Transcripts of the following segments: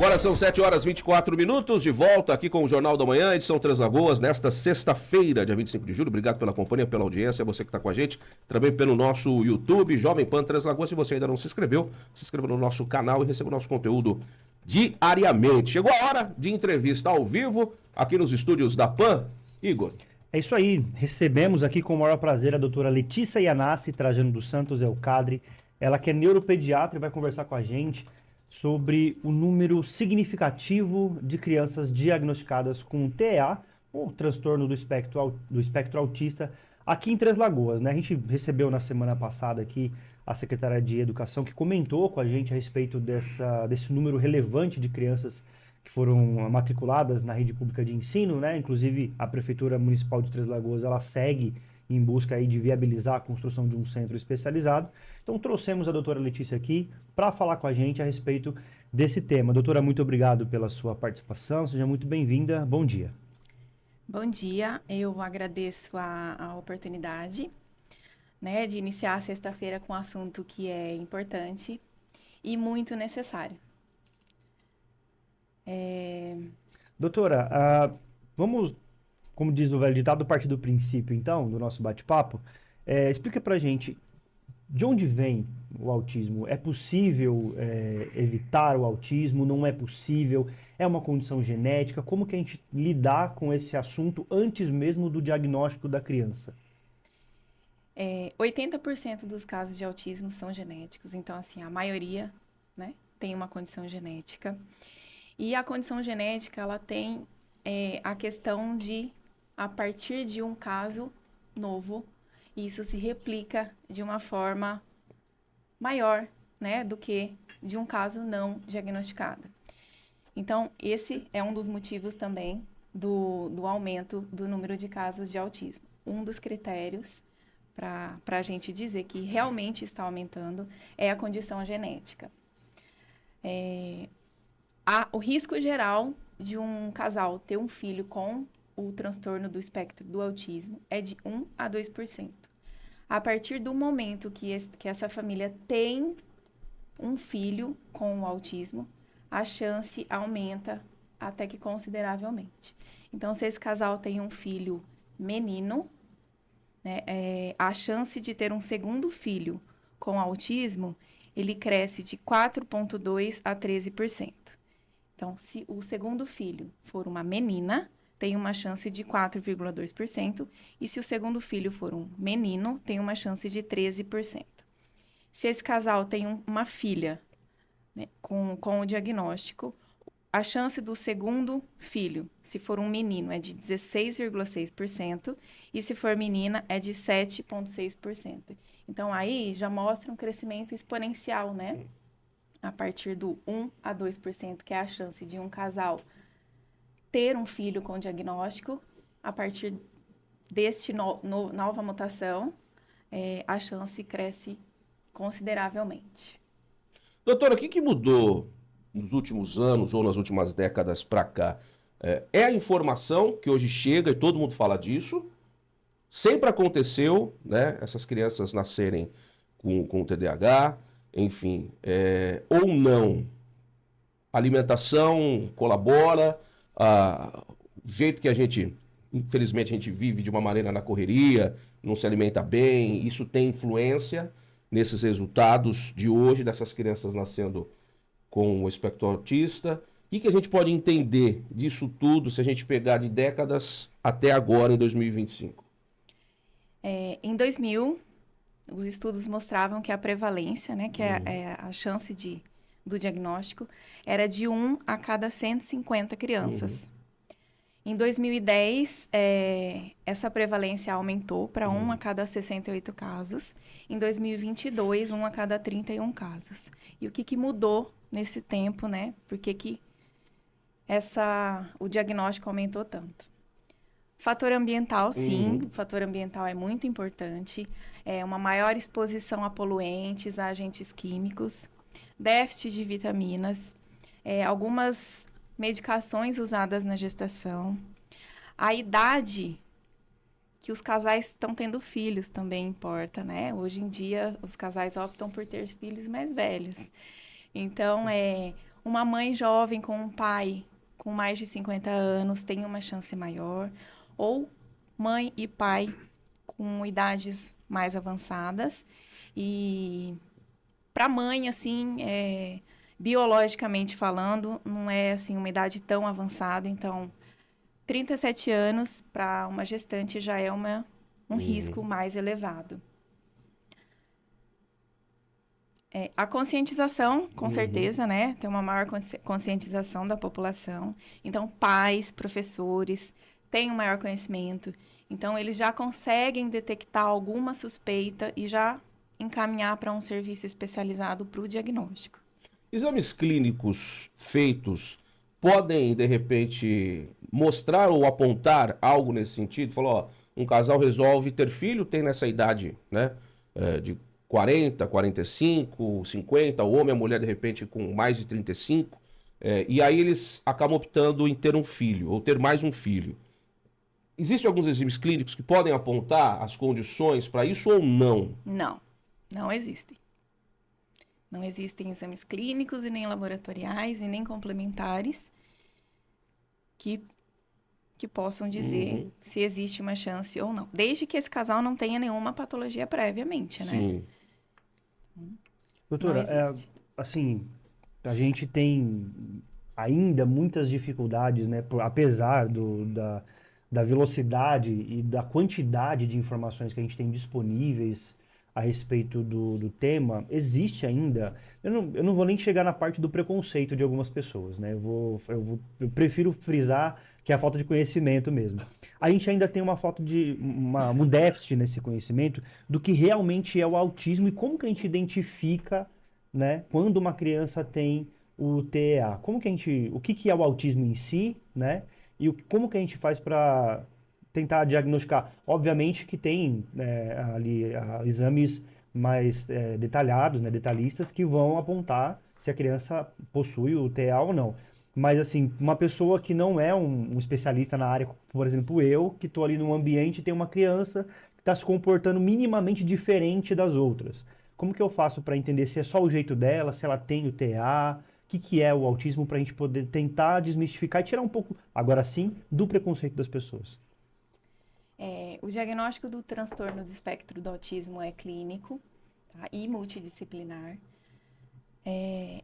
Agora são 7 horas e 24 minutos, de volta aqui com o Jornal da Manhã, edição Três Lagoas, nesta sexta-feira, dia 25 de julho. Obrigado pela companhia, pela audiência, você que está com a gente, também pelo nosso YouTube, Jovem Pan Três Lagoas. Se você ainda não se inscreveu, se inscreva no nosso canal e receba o nosso conteúdo diariamente. Chegou a hora de entrevista ao vivo, aqui nos estúdios da Pan. Igor. É isso aí, recebemos aqui com o maior prazer a doutora Letícia Yanassi Trajano dos Santos Elcadre, ela que é neuropediatra e vai conversar com a gente sobre o número significativo de crianças diagnosticadas com TEA, ou transtorno do espectro autista, aqui em Três Lagoas, né? A gente recebeu na semana passada aqui a secretária de Educação que comentou com a gente a respeito desse número relevante de crianças que foram matriculadas na rede pública de ensino, né? Inclusive a Prefeitura Municipal de Três Lagoas, ela segue em busca aí de viabilizar a construção de um centro especializado. Então trouxemos a doutora Letícia aqui para falar com a gente a respeito desse tema. Doutora, muito obrigado pela sua participação, seja muito bem-vinda, bom dia. Bom dia, eu agradeço a oportunidade, né, de iniciar a sexta-feira com um assunto que é importante e muito necessário. Doutora, vamos, como diz o velho ditado, partir do princípio, então, do nosso bate-papo. Explica pra gente, de onde vem o autismo? É possível evitar o autismo? Não é possível? É uma condição genética? Como que a gente lidar com esse assunto antes mesmo do diagnóstico da criança? 80% dos casos de autismo são genéticos, então, assim, a maioria, né, tem uma condição genética. E a condição genética, ela tem a questão de, a partir de um caso novo, isso se replica de uma forma maior, né, do que de um caso não diagnosticado. Então, esse é um dos motivos também do aumento do número de casos de autismo. Um dos critérios para a gente dizer que realmente está aumentando é a condição genética. O risco geral de um casal ter um filho com o transtorno do espectro do autismo é de 1 a 2%. A partir do momento que essa família tem um filho com o autismo, a chance aumenta até que consideravelmente. Então, se esse casal tem um filho menino, né, a chance de ter um segundo filho com autismo, ele cresce de 4,2% a 13%. Então, se o segundo filho for uma menina, tem uma chance de 4,2%. E se o segundo filho for um menino, tem uma chance de 13%. Se esse casal tem uma filha, né, com o diagnóstico, a chance do segundo filho, se for um menino, é de 16,6%. E se for menina, é de 7,6%. Então, aí já mostra um crescimento exponencial, né? A partir do 1 a 2%, que é a chance de um casal ter um filho com diagnóstico, a partir deste nova mutação, a chance cresce consideravelmente. Doutora, o que mudou nos últimos anos ou nas últimas décadas para cá? É a informação que hoje chega e todo mundo fala disso? Sempre aconteceu, né? Essas crianças nascerem com TDAH, enfim, ou não. A alimentação colabora, o jeito que a gente, infelizmente, a gente vive de uma maneira na correria, não se alimenta bem, isso tem influência nesses resultados de hoje, dessas crianças nascendo com o espectro autista. O que a gente pode entender disso tudo se a gente pegar de décadas até agora, em 2025? Em 2000, os estudos mostravam que a prevalência, né, que é a chance do diagnóstico, era de 1 a cada 150 crianças. Em 2010, essa prevalência aumentou para 1 a cada 68 casos. Em 2022, 1 a cada 31 casos. E o que mudou nesse tempo, né? Por que o diagnóstico aumentou tanto? Fator ambiental, sim. O fator ambiental é muito importante. Uma maior exposição a poluentes, a agentes químicos, déficit de vitaminas, algumas medicações usadas na gestação. A idade que os casais estão tendo filhos também importa, né? Hoje em dia, os casais optam por ter filhos mais velhos. Então, Uma mãe jovem com um pai com mais de 50 anos tem uma chance maior, ou mãe e pai com idades mais avançadas. E para mãe, assim, biologicamente falando, não é assim uma idade tão avançada, então 37 anos para uma gestante já é um risco mais elevado. A conscientização, com certeza, né? Tem uma maior conscientização da população. Então, pais, professores têm um maior conhecimento. Então, eles já conseguem detectar alguma suspeita e já encaminhar para um serviço especializado para o diagnóstico. Exames clínicos feitos podem, de repente, mostrar ou apontar algo nesse sentido? Falou, ó, um casal resolve ter filho, tem nessa idade, né? De 40, 45, 50, o homem e a mulher, de repente, com mais de 35. E aí eles acabam optando em ter um filho, ou ter mais um filho. Existem alguns exames clínicos que podem apontar as condições para isso ou não? Não existem. Não existem exames clínicos e nem laboratoriais e nem complementares que possam dizer se existe uma chance ou não. Desde que esse casal não tenha nenhuma patologia previamente, né? Sim. Doutora, assim, a gente tem ainda muitas dificuldades, né? Apesar da velocidade e da quantidade de informações que a gente tem disponíveis a respeito do tema, existe ainda. Eu não vou nem chegar na parte do preconceito de algumas pessoas, né? Eu prefiro frisar que é a falta de conhecimento mesmo. A gente ainda tem uma falta de um déficit nesse conhecimento do que realmente é o autismo e como que a gente identifica, né, quando uma criança tem o TEA. O que é o autismo em si, né? E como que a gente faz para tentar diagnosticar? Obviamente que tem ali exames mais detalhados, né, detalhistas, que vão apontar se a criança possui o TEA ou não. Mas, assim, uma pessoa que não é um especialista na área, por exemplo, eu, que estou ali num ambiente e tem uma criança que está se comportando minimamente diferente das outras. Como que eu faço para entender se é só o jeito dela, se ela tem o TEA, o que é o autismo, para a gente poder tentar desmistificar e tirar um pouco, agora sim, do preconceito das pessoas? O diagnóstico do transtorno do espectro do autismo é clínico, tá? E multidisciplinar.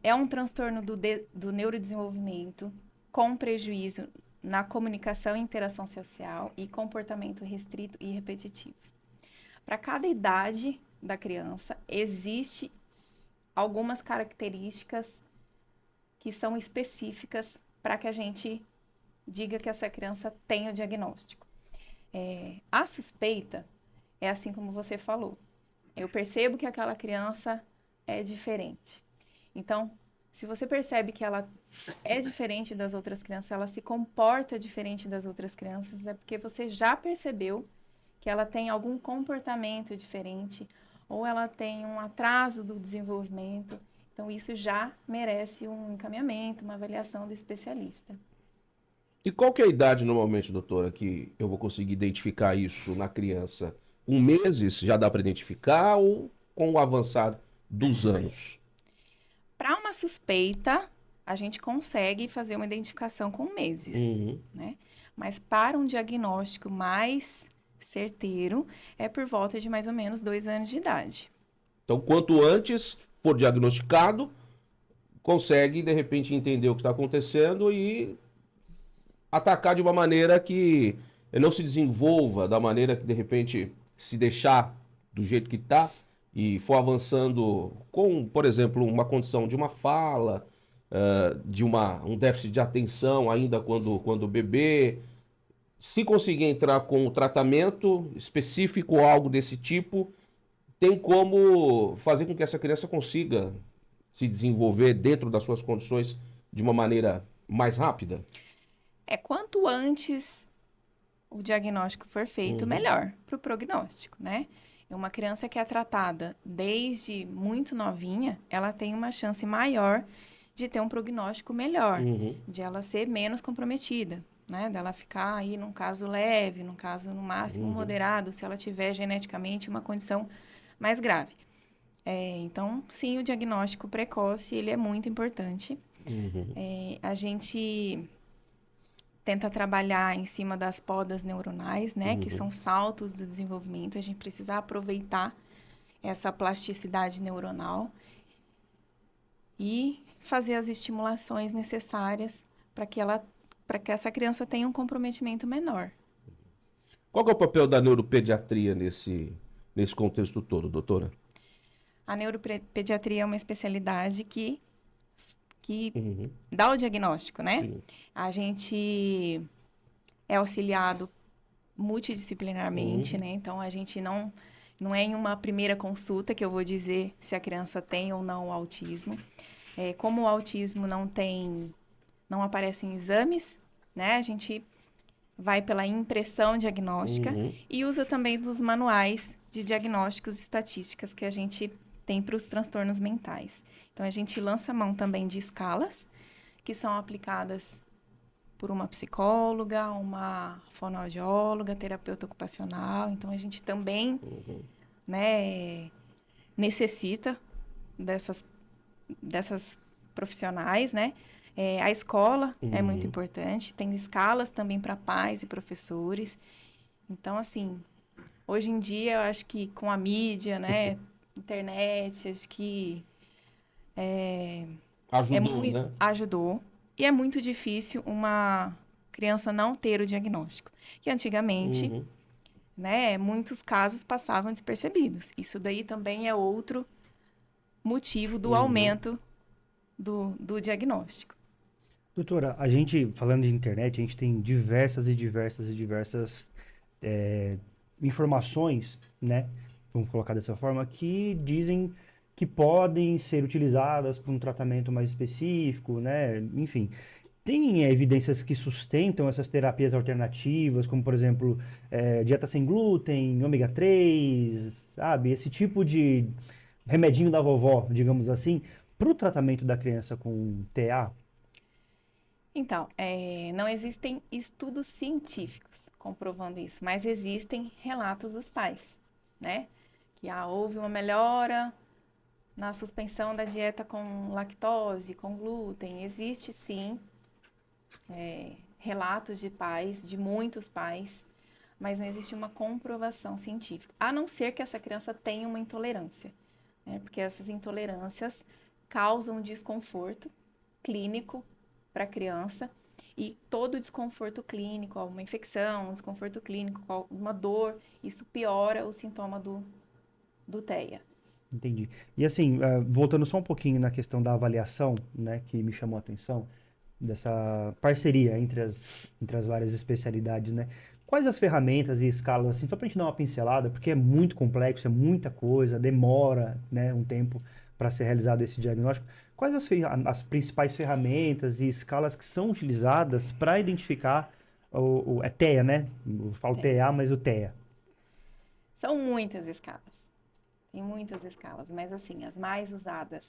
É um transtorno do neurodesenvolvimento com prejuízo na comunicação e interação social e comportamento restrito e repetitivo. Para cada idade da criança, existe algumas características que são específicas para que a gente diga que essa criança tem o diagnóstico. A suspeita é assim como você falou. Eu percebo que aquela criança é diferente. Então, se você percebe que ela é diferente das outras crianças, ela se comporta diferente das outras crianças, é porque você já percebeu que ela tem algum comportamento diferente ou ela tem um atraso do desenvolvimento. Então, isso já merece um encaminhamento, uma avaliação do especialista. E qual que é a idade, normalmente, doutora, que eu vou conseguir identificar isso na criança? 1 mês já dá para identificar ou com o avançar dos anos? Para uma suspeita, a gente consegue fazer uma identificação com meses, né? Mas para um diagnóstico mais certeiro, é por volta de mais ou menos 2 anos de idade. Então, quanto antes for diagnosticado, consegue, de repente, entender o que está acontecendo e atacar de uma maneira que não se desenvolva da maneira que, de repente, se deixar do jeito que está e for avançando com, por exemplo, uma condição de uma fala, de um déficit de atenção ainda quando bebê. Se conseguir entrar com o tratamento específico ou algo desse tipo, tem como fazer com que essa criança consiga se desenvolver dentro das suas condições de uma maneira mais rápida? Quanto antes o diagnóstico for feito, melhor para o prognóstico, né? Uma criança que é tratada desde muito novinha, ela tem uma chance maior de ter um prognóstico melhor, de ela ser menos comprometida, né? Dela ficar aí num caso leve, num caso no máximo moderado, se ela tiver geneticamente uma condição mais grave. Então, sim, o diagnóstico precoce, ele é muito importante. A gente tenta trabalhar em cima das podas neuronais, né? Que são saltos do desenvolvimento. A gente precisa aproveitar essa plasticidade neuronal e fazer as estimulações necessárias para que essa criança tenha um comprometimento menor. Qual que é o papel da neuropediatria nesse contexto todo, doutora? A neuropediatria é uma especialidade que dá o diagnóstico, né? Sim. A gente é auxiliado multidisciplinarmente, né? Então, a gente não é em uma primeira consulta que eu vou dizer se a criança tem ou não o autismo. Como o autismo não aparece em exames, né? A gente vai pela impressão diagnóstica e usa também dos manuais de diagnósticos e estatísticas que a gente tem para os transtornos mentais. Então, a gente lança mão também de escalas que são aplicadas por uma psicóloga, uma fonoaudióloga, terapeuta ocupacional. Então, a gente também né, necessita dessas profissionais, né? A escola é muito importante, tem escalas também para pais e professores. Então, assim, hoje em dia, eu acho que com a mídia, né, internet, acho que Ajudou, né? ajudou. E é muito difícil uma criança não ter o diagnóstico. Que antigamente, né, muitos casos passavam despercebidos. Isso daí também é outro motivo do aumento do diagnóstico. Doutora, a gente, falando de internet, a gente tem diversas informações, né? Vamos colocar dessa forma, que dizem que podem ser utilizadas para um tratamento mais específico, né? Enfim, tem evidências que sustentam essas terapias alternativas, como, por exemplo, dieta sem glúten, ômega 3, sabe? Esse tipo de remedinho da vovó, digamos assim, para o tratamento da criança com TEA. Então, não existem estudos científicos comprovando isso, mas existem relatos dos pais, né? Que houve uma melhora na suspensão da dieta com lactose, com glúten. Existe, sim, relatos de pais, de muitos pais, mas não existe uma comprovação científica. A não ser que essa criança tenha uma intolerância, né? Porque essas intolerâncias causam desconforto clínico para a criança, e todo desconforto clínico, uma infecção, um desconforto clínico, uma dor, isso piora o sintoma do TEA. Entendi. E assim, voltando só um pouquinho na questão da avaliação, né, que me chamou a atenção, dessa parceria entre as várias especialidades, né? Quais as ferramentas e escalas, assim, só para a gente dar uma pincelada, porque é muito complexo, é muita coisa, demora, né, um tempo para ser realizado esse diagnóstico. Quais as principais ferramentas e escalas que são utilizadas para identificar o TEA, né? Eu falo TEA, mas o TEA. São muitas escalas. Tem muitas escalas, mas assim, as mais usadas,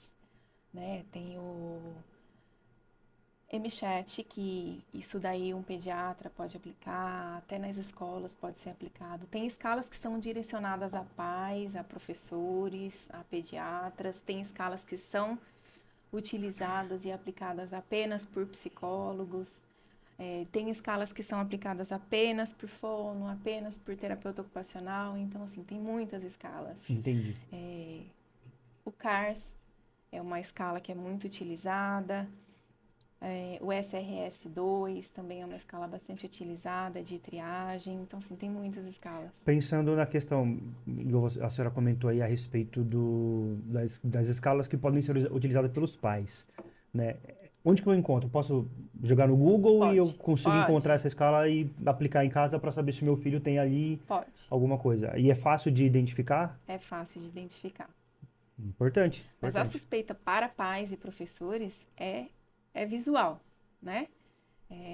né? Tem o MCHAT, que isso daí um pediatra pode aplicar, até nas escolas pode ser aplicado. Tem escalas que são direcionadas a pais, a professores, a pediatras. Tem escalas que são utilizadas e aplicadas apenas por psicólogos. Tem escalas que são aplicadas apenas por fono, apenas por terapeuta ocupacional. Então, assim, tem muitas escalas. Entendi. O CARS é uma escala que é muito utilizada. O SRS-2 também é uma escala bastante utilizada de triagem. Então, assim, tem muitas escalas. Pensando na questão, igual a senhora comentou aí a respeito das escalas que podem ser utilizadas pelos pais, né? Onde que eu encontro? Eu posso jogar no Google e eu consigo encontrar essa escala e aplicar em casa para saber se meu filho tem ali alguma coisa. E é fácil de identificar? É fácil de identificar. Importante. Mas a suspeita para pais e professores é visual, né?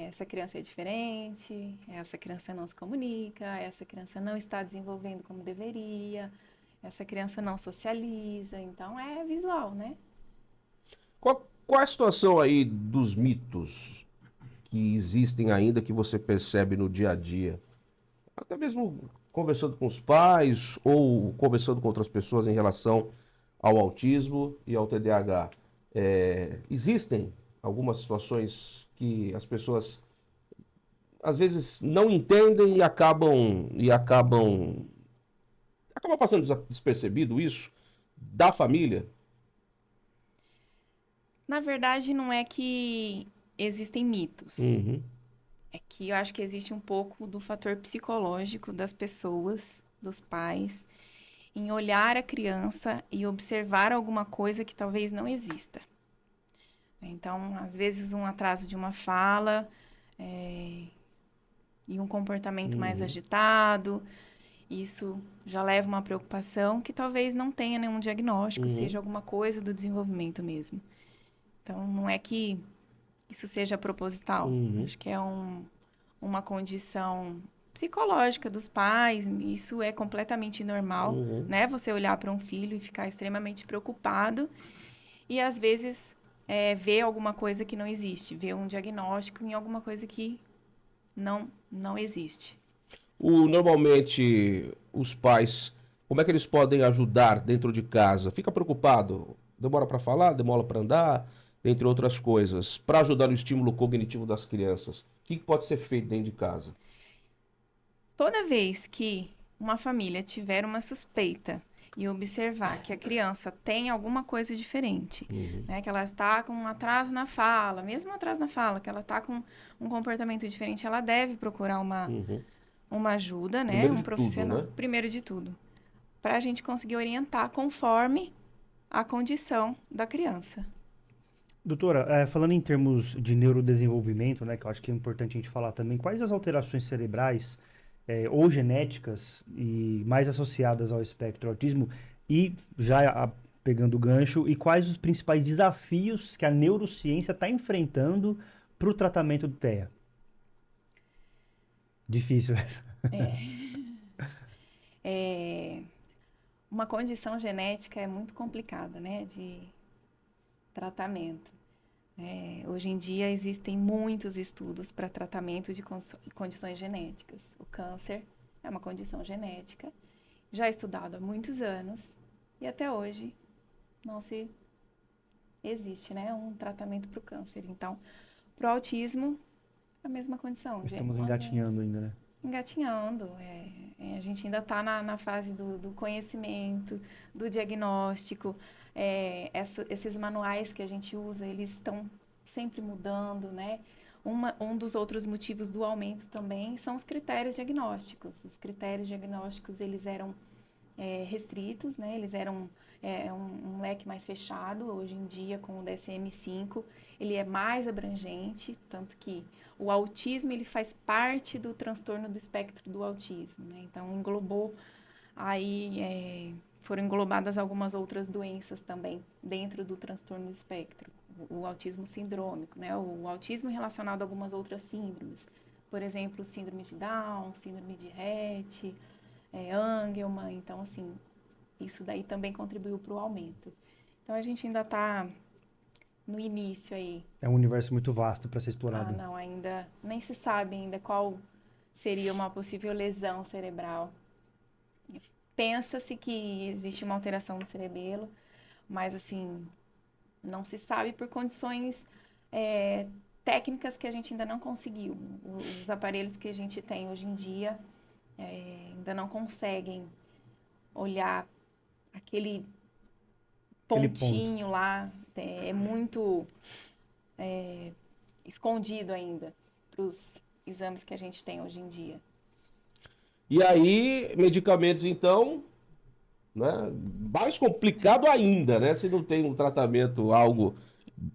Essa criança é diferente, essa criança não se comunica, essa criança não está desenvolvendo como deveria, essa criança não socializa, então é visual, né? Qual é a situação aí dos mitos que existem ainda, que você percebe no dia a dia? Até mesmo conversando com os pais ou conversando com outras pessoas em relação ao autismo e ao TDAH. Existem algumas situações que as pessoas às vezes não entendem e acaba passando despercebido isso da família. Na verdade, não é que existem mitos. Uhum, É que eu acho que existe um pouco do fator psicológico das pessoas, dos pais, em olhar a criança e observar alguma coisa que talvez não exista. Então, às vezes, um atraso de uma fala, e um comportamento mais uhum, agitado, isso já leva uma preocupação que talvez não tenha nenhum diagnóstico, uhum, seja alguma coisa do desenvolvimento mesmo. Então, não é que isso seja proposital. uhum, Acho que é uma condição psicológica dos pais. Isso é completamente normal, uhum. né? Você olhar para um filho e ficar extremamente preocupado e, às vezes, ver alguma coisa que não existe, ver um diagnóstico em alguma coisa que não existe. Normalmente, os pais, como é que eles podem ajudar dentro de casa? Fica preocupado? Demora para falar, demora para andar, entre outras coisas, para ajudar no estímulo cognitivo das crianças. O que pode ser feito dentro de casa? Toda vez que uma família tiver uma suspeita e observar que a criança tem alguma coisa diferente, Uhum, né, que ela está com um atraso na fala, mesmo um atraso na fala, que ela está com um comportamento diferente, ela deve procurar uhum. uma ajuda, né, Primeiro um de tudo, profissional, né? primeiro de tudo, para a gente conseguir orientar conforme a condição da criança. Doutora, falando em termos de neurodesenvolvimento, né, que eu acho que é importante a gente falar também, quais as alterações cerebrais ou genéticas e mais associadas ao espectro autismo e já pegando o gancho, e quais os principais desafios que a neurociência está enfrentando para o tratamento do TEA? Difícil essa. Uma condição genética é muito complicada, né, de tratamento. Hoje em dia existem muitos estudos para tratamento de condições genéticas. O câncer é uma condição genética, já estudado há muitos anos e até hoje não se existe, né, um tratamento para o câncer. Então, para o autismo, a mesma condição. Estamos engatinhando ainda, né? Engatinhando. A gente ainda está na fase do conhecimento, do diagnóstico. Esses manuais que a gente usa, eles estão sempre mudando, né? Um dos outros motivos do aumento também são os critérios diagnósticos. Os critérios diagnósticos, eles eram restritos, né? Eles eram um leque mais fechado. Hoje em dia, com o DSM-5, ele é mais abrangente, tanto que o autismo ele faz parte do transtorno do espectro do autismo, né? Então, foram englobadas algumas outras doenças também dentro do transtorno do espectro. O autismo sindrômico, né? O autismo relacionado a algumas outras síndromes. Por exemplo, síndrome de Down, síndrome de Rett, Angelman. Então, assim, isso daí também contribuiu para o aumento. Então, a gente ainda está no início aí. É um universo muito vasto para ser explorado. Não, ainda nem se sabe ainda qual seria uma possível lesão cerebral. Pensa-se que existe uma alteração no cerebelo, mas assim, não se sabe por condições técnicas que a gente ainda não conseguiu. Os aparelhos que a gente tem hoje em dia ainda não conseguem olhar aquele pontinho lá, é muito escondido ainda para os exames que a gente tem hoje em dia. E aí, medicamentos, então, né? Mais complicado ainda, né? Se não tem um tratamento, algo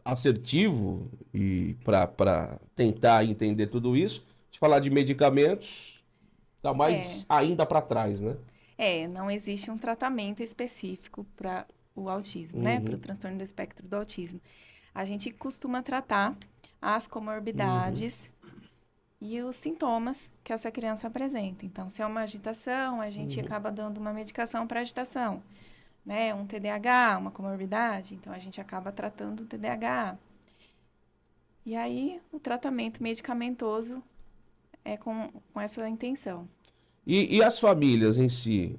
assertivo e para tentar entender tudo isso, de falar de medicamentos, tá mais ainda para trás, né? Não existe um tratamento específico para o autismo, né? Para o transtorno do espectro do autismo. A gente costuma tratar as comorbidades e os sintomas que essa criança apresenta. Então, se é uma agitação, a gente acaba dando uma medicação para agitação, né? Um TDAH, uma comorbidade, então a gente acaba tratando o TDAH. E aí, o tratamento medicamentoso é com essa intenção. E as famílias em si,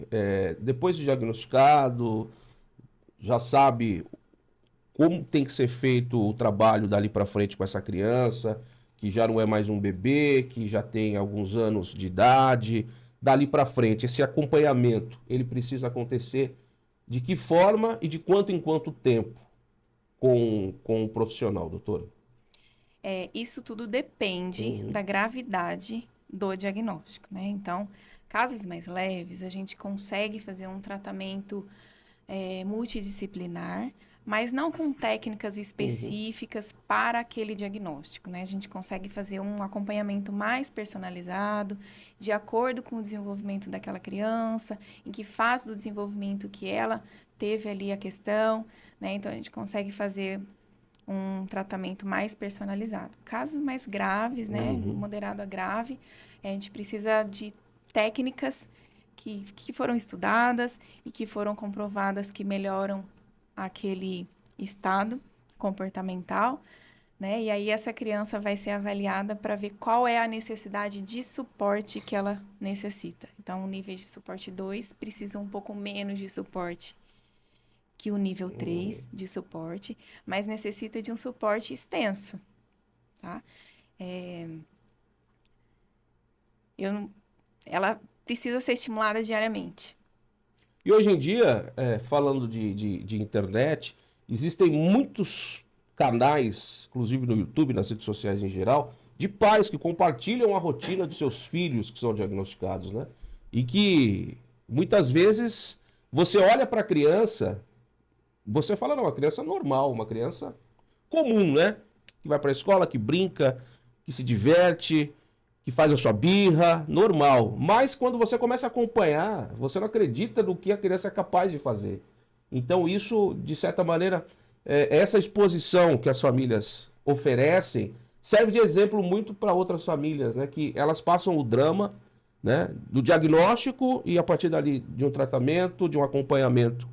depois de diagnosticado, já sabe como tem que ser feito o trabalho dali para frente com essa criança, que já não é mais um bebê, que já tem alguns anos de idade, dali para frente, esse acompanhamento, ele precisa acontecer de que forma e de quanto em quanto tempo com o profissional, doutora? Isso tudo depende da gravidade do diagnóstico, né? Então, casos mais leves, a gente consegue fazer um tratamento multidisciplinar, mas não com técnicas específicas para aquele diagnóstico, né? A gente consegue fazer um acompanhamento mais personalizado, de acordo com o desenvolvimento daquela criança, em que fase do desenvolvimento que ela teve ali a questão, né? Então, a gente consegue fazer um tratamento mais personalizado. Casos mais graves, né? Moderado a grave, a gente precisa de técnicas que foram estudadas e que foram comprovadas que melhoram aquele estado comportamental, né? E aí essa criança vai ser avaliada para ver qual é a necessidade de suporte que ela necessita. Então, o nível de suporte 2 precisa um pouco menos de suporte que o nível 3 de suporte, mas necessita de um suporte extenso, tá? Ela precisa ser estimulada diariamente. E hoje em dia, falando de internet, existem muitos canais, inclusive no YouTube, nas redes sociais em geral, de pais que compartilham a rotina de seus filhos que são diagnosticados, né? E que muitas vezes você olha para a criança, você fala, não, uma criança normal, uma criança comum, né? Que vai para a escola, que brinca, que se diverte, que faz a sua birra, normal. Mas quando você começa a acompanhar, você não acredita no que a criança é capaz de fazer. Então isso, de certa maneira, essa exposição que as famílias oferecem, serve de exemplo muito para outras famílias, né? Que elas passam o drama, né, do diagnóstico e a partir dali de um tratamento, de um acompanhamento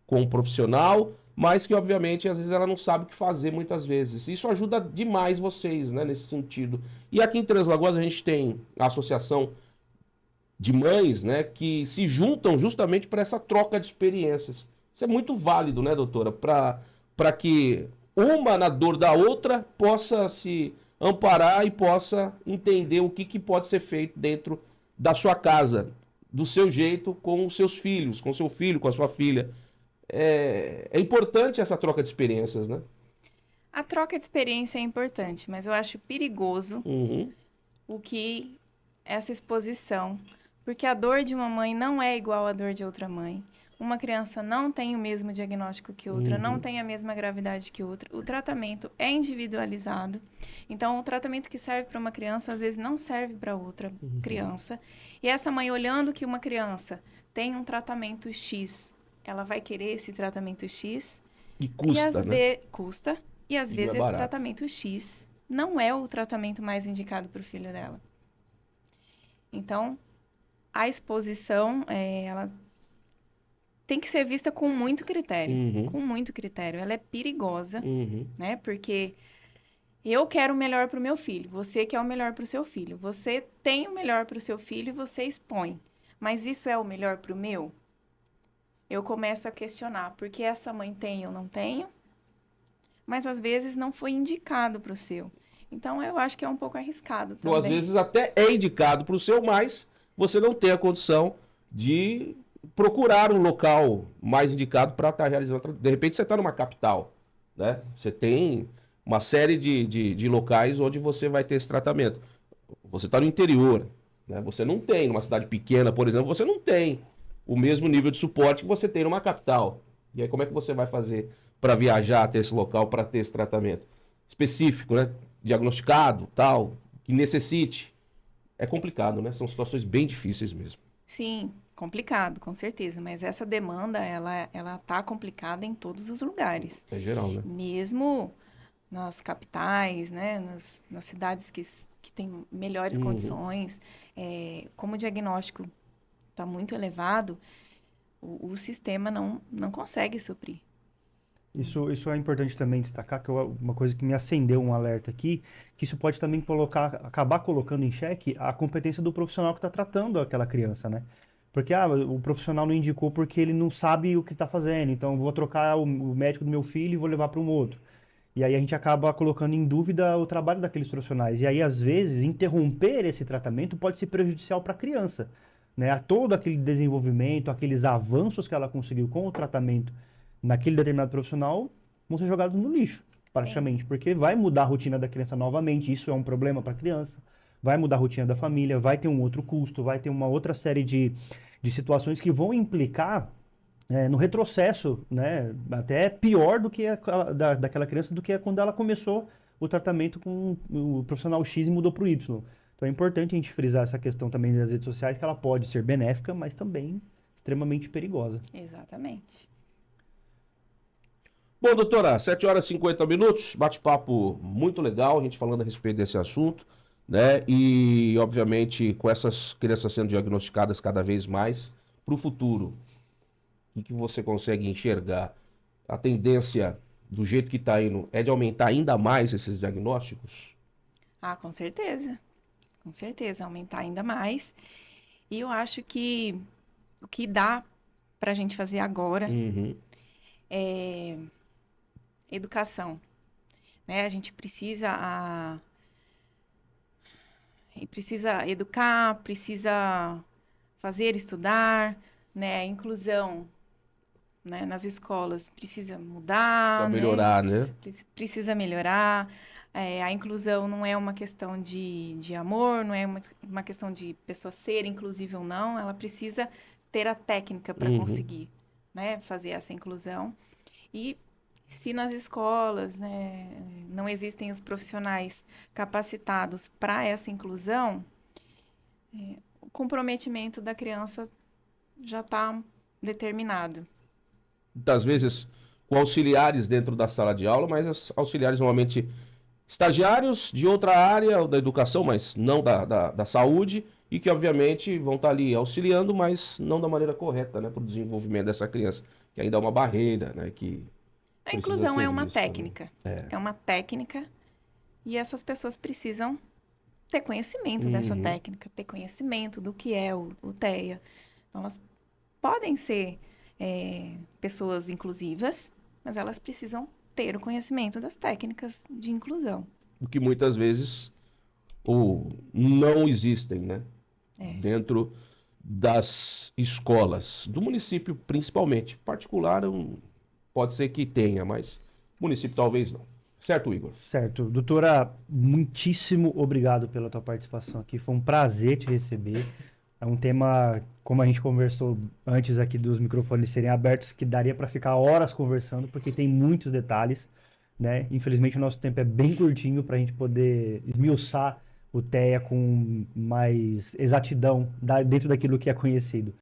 com um profissional, mas que obviamente às vezes ela não sabe o que fazer muitas vezes. Isso ajuda demais vocês, né, nesse sentido. E aqui em Três Lagoas a gente tem a associação de mães, né, que se juntam justamente para essa troca de experiências. Isso é muito válido, né, doutora, para que uma na dor da outra possa se amparar e possa entender o que pode ser feito dentro da sua casa, do seu jeito, com os seus filhos, com seu filho, com a sua filha. É importante essa troca de experiências, né? A troca de experiência é importante, mas eu acho perigoso o que essa exposição, porque a dor de uma mãe não é igual à dor de outra mãe. Uma criança não tem o mesmo diagnóstico que outra, não tem a mesma gravidade que outra. O tratamento é individualizado. Então, o tratamento que serve para uma criança, às vezes, não serve para outra criança. E essa mãe, olhando que uma criança tem um tratamento X, ela vai querer esse tratamento X. E custa, né? Custa. E, às vezes, esse tratamento X não é o tratamento mais indicado para o filho dela. Então, a exposição, ela tem que ser vista com muito critério. Com muito critério. Ela é perigosa, né? Porque eu quero o melhor para o meu filho. Você quer o melhor para o seu filho. Você tem o melhor para o seu filho e você expõe. Mas isso é o melhor para o meu? Eu começo a questionar. Porque essa mãe tem, eu não tenho? Mas, às vezes, não foi indicado para o seu. Então, eu acho que é um pouco arriscado também. Ou, às vezes, até é indicado para o seu, mas você não tem a condição de procurar um local mais indicado para estar realizando. De repente você está numa capital, né? Você tem uma série de locais onde você vai ter esse tratamento. Você está no interior, né? Você não tem, numa cidade pequena, por exemplo, você não tem o mesmo nível de suporte que você tem numa capital. E aí como é que você vai fazer para viajar até esse local, para ter esse tratamento específico, né? Diagnosticado, tal, que necessite. É complicado, né? São situações bem difíceis mesmo. Sim, complicado, com certeza. Mas essa demanda, ela tá complicada em todos os lugares. É geral, né? Mesmo nas capitais, né? Nas cidades que têm melhores condições. Como o diagnóstico está muito elevado, o sistema não consegue suprir. Isso é importante também destacar, que é uma coisa que me acendeu um alerta aqui, que isso pode também acabar colocando em xeque a competência do profissional que está tratando aquela criança, né? Porque o profissional não indicou porque ele não sabe o que está fazendo. Então, eu vou trocar o médico do meu filho e vou levar para um outro. E aí a gente acaba colocando em dúvida o trabalho daqueles profissionais. E aí, às vezes, interromper esse tratamento pode ser prejudicial para a criança, né? A todo aquele desenvolvimento, aqueles avanços que ela conseguiu com o tratamento naquele determinado profissional vão ser jogados no lixo, praticamente. Porque vai mudar a rotina da criança novamente. Isso é um problema para a criança. Vai mudar a rotina da família, vai ter um outro custo, vai ter uma outra série de situações que vão implicar no retrocesso, né, até pior do que daquela criança do que quando ela começou o tratamento com o profissional X e mudou para o Y. Então é importante a gente frisar essa questão também das redes sociais, que ela pode ser benéfica, mas também extremamente perigosa. Exatamente. Bom, doutora, 7 horas e 50 minutos, bate-papo muito legal, a gente falando a respeito desse assunto, né? E, obviamente, com essas crianças sendo diagnosticadas cada vez mais para o futuro, o que você consegue enxergar? A tendência, do jeito que está indo, é de aumentar ainda mais esses diagnósticos? Ah, com certeza. Com certeza, aumentar ainda mais. E eu acho que o que dá para a gente fazer agora é educação, né? A gente precisa educar, precisa fazer estudar, né? A inclusão, né, nas escolas precisa mudar, Precisa melhorar, né? Precisa melhorar. A inclusão não é uma questão de amor, não é uma questão de pessoa ser inclusiva ou não, ela precisa ter a técnica para conseguir, né, fazer essa inclusão. E se nas escolas, né, não existem os profissionais capacitados para essa inclusão, o comprometimento da criança já está determinado. Muitas vezes com auxiliares dentro da sala de aula, mas os auxiliares normalmente estagiários de outra área da educação, mas não da saúde, e que obviamente vão estar ali auxiliando, mas não da maneira correta, né, para o desenvolvimento dessa criança, que ainda é uma barreira, né, que a inclusão é uma vista, técnica, né? é uma técnica, e essas pessoas precisam ter conhecimento dessa técnica, ter conhecimento do que é o TEA. Então, elas podem ser pessoas inclusivas, mas elas precisam ter o conhecimento das técnicas de inclusão. O que muitas vezes não existem, né? Dentro das escolas, do município principalmente. Particular, pode ser que tenha, mas município talvez não. Certo, Igor? Certo. Doutora, muitíssimo obrigado pela tua participação aqui. Foi um prazer te receber. É um tema, como a gente conversou antes aqui dos microfones serem abertos, que daria para ficar horas conversando, porque tem muitos detalhes, né? Infelizmente, o nosso tempo é bem curtinho para a gente poder esmiuçar o TEA com mais exatidão dentro daquilo que é conhecido.